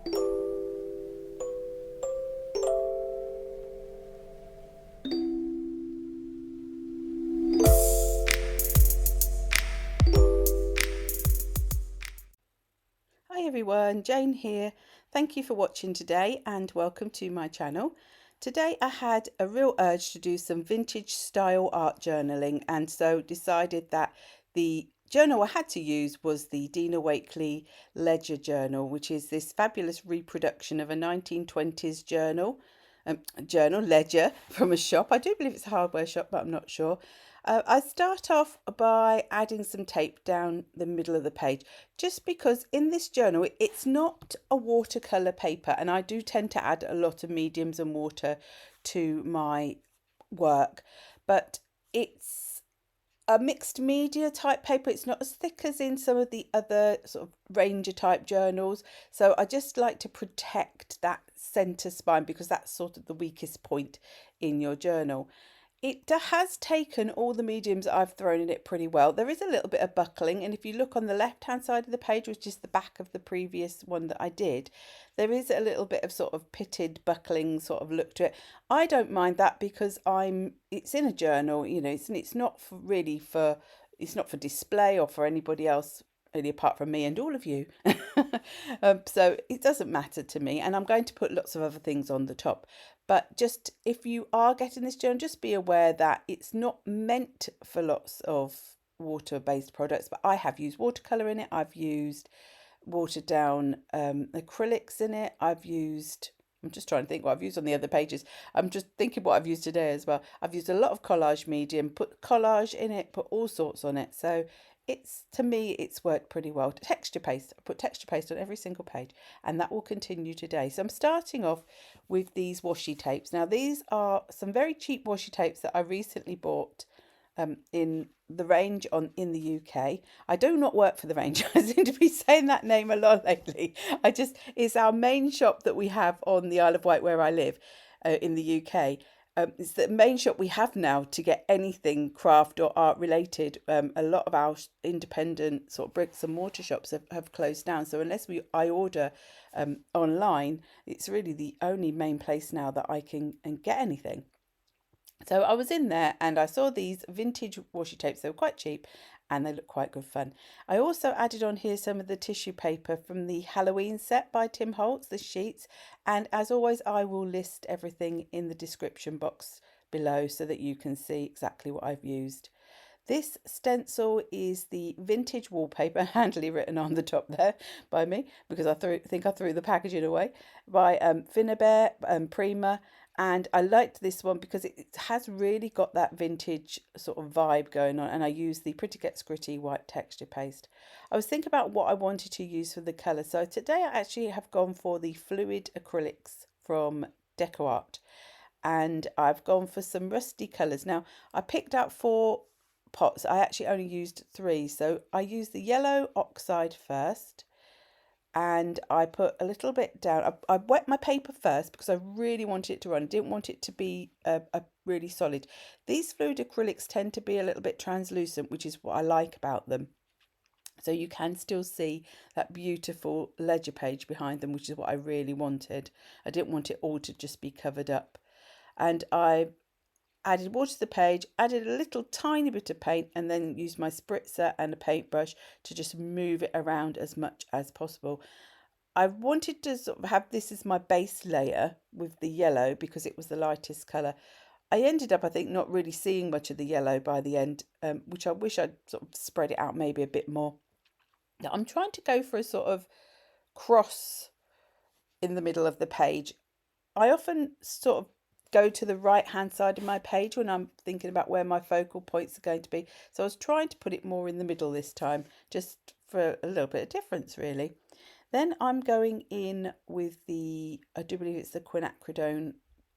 Hi everyone, Jane here. Thank you for watching today and welcome to my channel. Today I had a real urge to do some vintage style art journaling, and so decided that the journal I had to use was the Dina Wakley Ledger Journal, which is this fabulous reproduction of a 1920s ledger from a shop. I do believe it's a hardware shop, but I'm not sure. I start off by adding some tape down the middle of the page, just because in this journal it's not a watercolour paper, and I do tend to add a lot of mediums and water to my work, but it's a mixed media type paper. It's not as thick as in some of the other sort of Ranger type journals, so I just like to protect that centre spine because that's sort of the weakest point in your journal. It has taken all the mediums I've thrown in it pretty well. There is a little bit of buckling, and if you look on the left hand side of the page, which is the back of the previous one that I did, there is a little bit of sort of pitted buckling sort of look to it. I don't mind that because it's in a journal, you know, it's not it's not for display or for anybody else really apart from me and all of you. So it doesn't matter to me, and I'm going to put lots of other things on the top. But just if you are getting this journal, just be aware that it's not meant for lots of water-based products, but I have used watercolour in it. I've used watered down acrylics in it. I'm just trying to think what I've used on the other pages. I'm just thinking what I've used today as well. I've used a lot of collage medium, put collage in it, put all sorts on it. So to me, it's worked pretty well. Texture paste, I put texture paste on every single page, and that will continue today. So I'm starting off with these washi tapes. Now, these are some very cheap washi tapes that I recently bought in the range in the UK. I do not work for the range. I seem to be saying that name a lot lately. It's our main shop that we have on the Isle of Wight where I live in the UK. It's the main shop we have now to get anything craft or art related. A lot of our independent sort of bricks and mortar shops have closed down. So unless I order online, it's really the only main place now that I can get anything. So I was in there and I saw these vintage washi tapes. They were quite cheap and they look quite good fun. I also added on here some of the tissue paper from the Halloween set by Tim Holtz, the sheets. And as always, I will list everything in the description box below so that you can see exactly what I've used. This stencil is the vintage wallpaper, handily written on the top there by me because I think I threw the packaging away, by Finnabair Prima. And I liked this one because it has really got that vintage sort of vibe going on, and I used the Pretty Gets Gritty white texture paste. I was thinking about what I wanted to use for the colour, so today I actually have gone for the fluid acrylics from Decoart, and I've gone for some rusty colours. Now, I picked out 4 pots. I actually only used 3, so I used the yellow Oxide first, and I put a little bit down. I wet my paper first because I really wanted it to run. I didn't want it to be a really solid. These fluid acrylics tend to be a little bit translucent, which is what I like about them. So you can still see that beautiful ledger page behind them, which is what I really wanted. I didn't want it all to just be covered up. And I added water to the page, added a little tiny bit of paint, and then used my spritzer and a paintbrush to just move it around as much as possible. I wanted to sort of have this as my base layer with the yellow because it was the lightest colour. I ended up, I think, not really seeing much of the yellow by the end, which I wish I'd sort of spread it out maybe a bit more. Now, I'm trying to go for a sort of cross in the middle of the page. I often sort of go to the right hand side of my page when I'm thinking about where my focal points are going to be. So I was trying to put it more in the middle this time, just for a little bit of difference really. Then I'm going in with I do believe it's the Quinacridone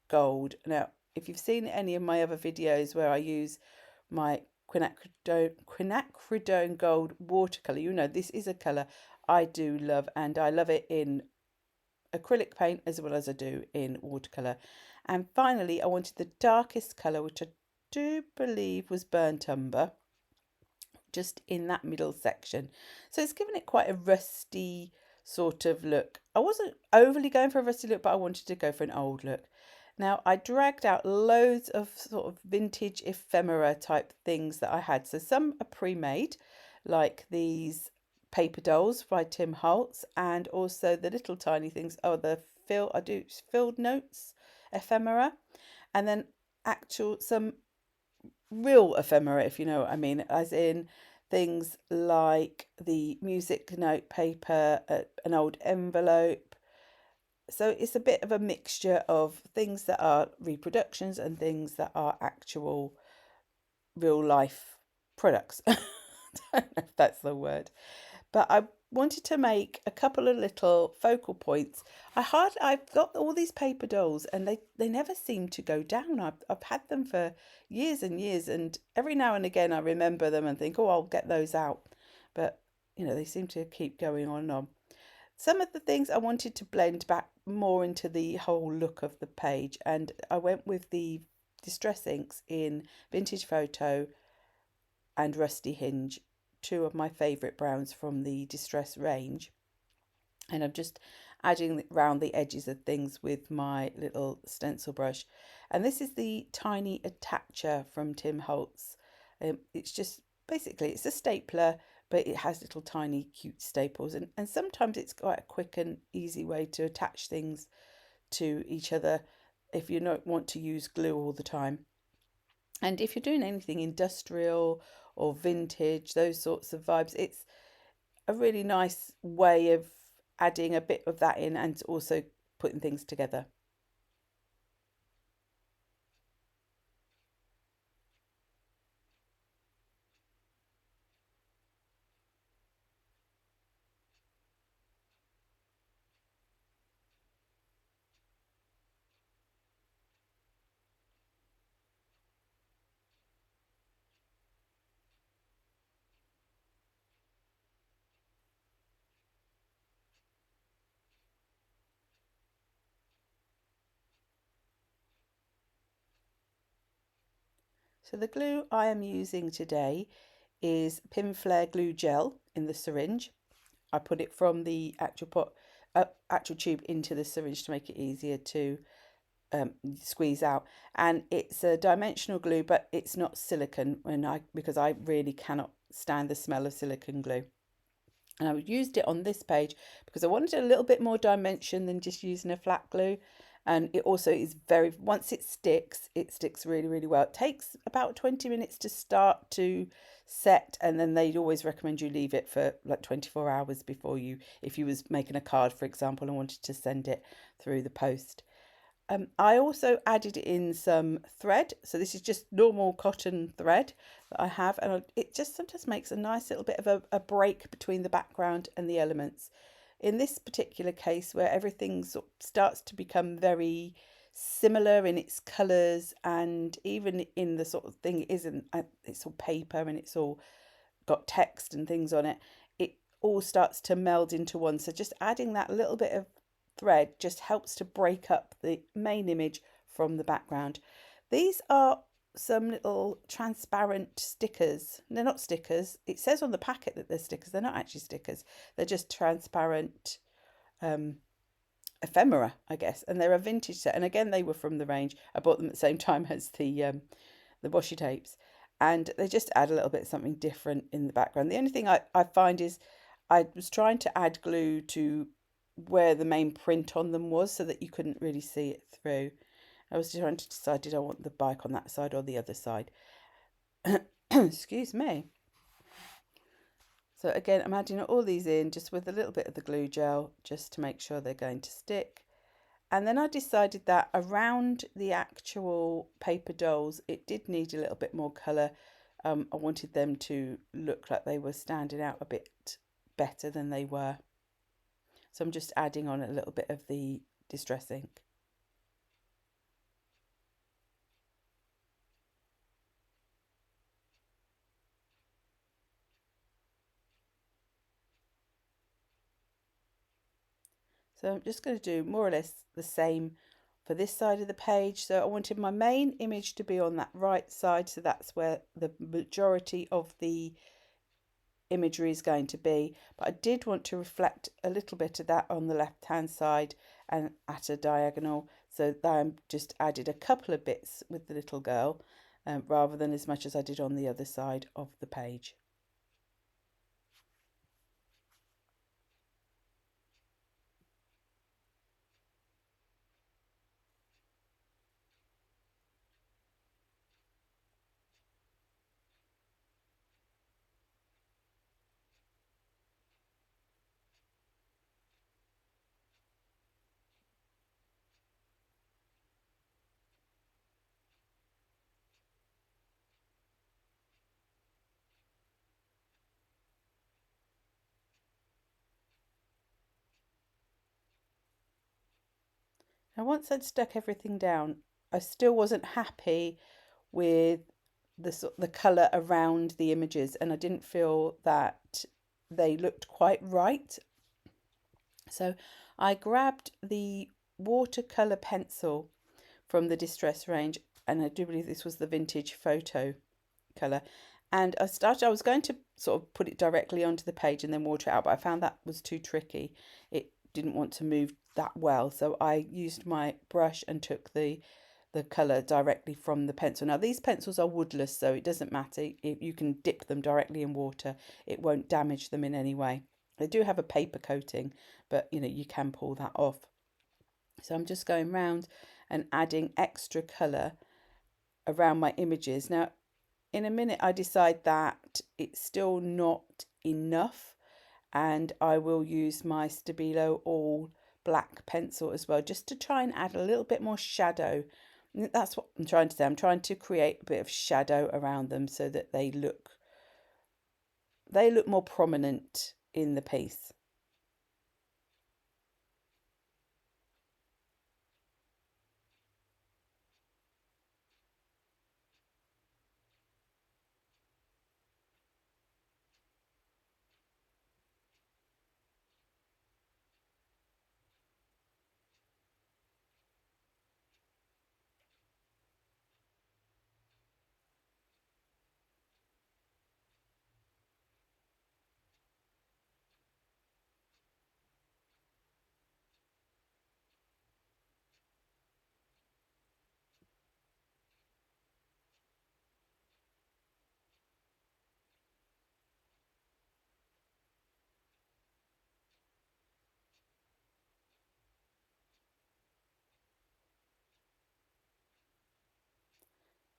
Gold. Now, if you've seen any of my other videos where I use my Quinacridone Gold watercolour, you know this is a colour I do love, and I love it in acrylic paint as well as I do in watercolour. And finally, I wanted the darkest colour, which I do believe was burnt umber, just in that middle section. So it's given it quite a rusty sort of look. I wasn't overly going for a rusty look, but I wanted to go for an old look. Now, I dragged out loads of sort of vintage ephemera type things that I had. So some are pre-made, like these paper dolls by Tim Holtz, and also the little tiny things. Oh, I do filled notes ephemera, and then actual some real ephemera, if you know what I mean, as in things like the music note paper, an old envelope. So it's a bit of a mixture of things that are reproductions and things that are actual real life products. I don't know if that's the word. But I wanted to make a couple of little focal points. I've got all these paper dolls and they never seem to go down. I've had them for years and years, and every now and again I remember them and think, oh, I'll get those out. But they seem to keep going on and on. Some of the things I wanted to blend back more into the whole look of the page, and I went with the Distress inks in Vintage Photo and Rusty Hinge, two of my favourite browns from the Distress range. And I'm just adding around the edges of things with my little stencil brush. And this is the tiny attacher from Tim Holtz. It's just basically it's a stapler, but it has little tiny cute staples, and sometimes it's quite a quick and easy way to attach things to each other if you don't want to use glue all the time. And if you're doing anything industrial or vintage, those sorts of vibes, it's a really nice way of adding a bit of that in and also putting things together. So the glue I am using today is Pinflair glue gel in the syringe. I put it from the actual tube into the syringe to make it easier to squeeze out. And it's a dimensional glue, but it's not silicone because I really cannot stand the smell of silicone glue. And I used it on this page because I wanted a little bit more dimension than just using a flat glue. And it also is once it sticks really, really well. It takes about 20 minutes to start to set, and then they'd always recommend you leave it for like 24 hours before if you was making a card, for example, and wanted to send it through the post. I also added in some thread. So this is just normal cotton thread that I have, and it just sometimes makes a nice little bit of a break between the background and the elements. In this particular case, where everything sort of starts to become very similar in its colours, and even in the sort of thing it isn't, it's all paper and it's all got text and things on it, it all starts to meld into one. So just adding that little bit of thread just helps to break up the main image from the background. These are some little transparent stickers. They're not stickers. It says on the packet that they're stickers. They're not actually stickers. They're just transparent ephemera, I guess. And they're a vintage set. And again, they were from the range. I bought them at the same time as the washi tapes. And they just add a little bit of something different in the background. The only thing I find is I was trying to add glue to where the main print on them was so that you couldn't really see it through. I was trying to decide, did I want the bike on that side or the other side? Excuse me. So again, I'm adding all these in just with a little bit of the glue gel just to make sure they're going to stick. And then I decided that around the actual paper dolls, it did need a little bit more colour. I wanted them to look like they were standing out a bit better than they were. So I'm just adding on a little bit of the Distress ink. So I'm just going to do more or less the same for this side of the page. So I wanted my main image to be on that right side. So that's where the majority of the imagery is going to be, but I did want to reflect a little bit of that on the left hand side and at a diagonal, so that I just added a couple of bits with the little girl rather than as much as I did on the other side of the page. Now once I'd stuck everything down, I still wasn't happy with the colour around the images, and I didn't feel that they looked quite right. So I grabbed the watercolour pencil from the Distress range, and I do believe this was the vintage photo colour, and I was going to sort of put it directly onto the page and then water it out, but I found that was too tricky. It didn't want to move that well, so I used my brush and took the colour directly from the pencil. Now these pencils are woodless, so it doesn't matter if you can dip them directly in water, it won't damage them in any way. They do have a paper coating, but you know, you can pull that off. So I'm just going round and adding extra colour around my images. Now in a minute I decide that it's still not enough, and I will use my Stabilo all black pencil as well, just to try and add a little bit more shadow. That's what I'm trying to do. I'm trying to create a bit of shadow around them so that they look more prominent in the piece.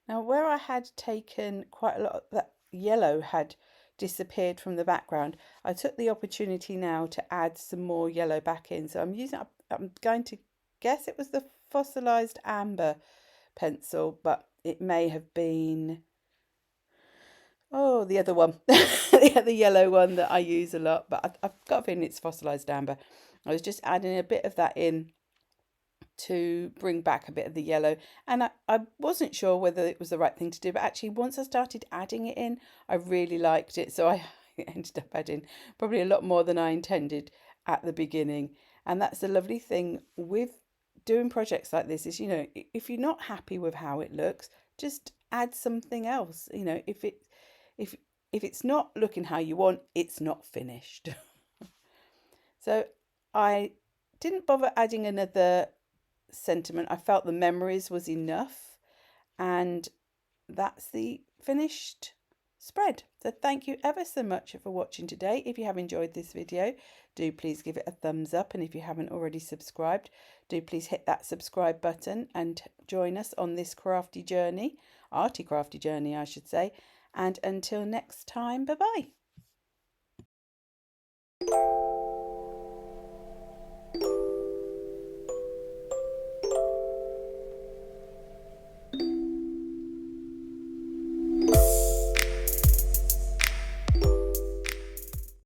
Now where I had taken quite a lot of that yellow had disappeared from the background, I took the opportunity now to add some more yellow back in. So I'm going to guess it was the Fossilised Amber pencil, but it may have been, oh, the other one, the other yellow one that I use a lot, but I've got a feeling it's Fossilised Amber. I was just adding a bit of that in to bring back a bit of the yellow, and I wasn't sure whether it was the right thing to do, but actually once I started adding it in, I really liked it, so I ended up adding probably a lot more than I intended at the beginning. And that's the lovely thing with doing projects like this, is, you know, if you're not happy with how it looks, just add something else. You know, if it's not looking how you want, it's not finished. So I didn't bother adding another sentiment. I felt the memories was enough, and that's the finished spread. So thank you ever so much for watching today. If you have enjoyed this video, do please give it a thumbs up, and if you haven't already subscribed, do please hit that subscribe button and join us on this crafty journey, arty crafty journey I should say. And until next time, bye bye.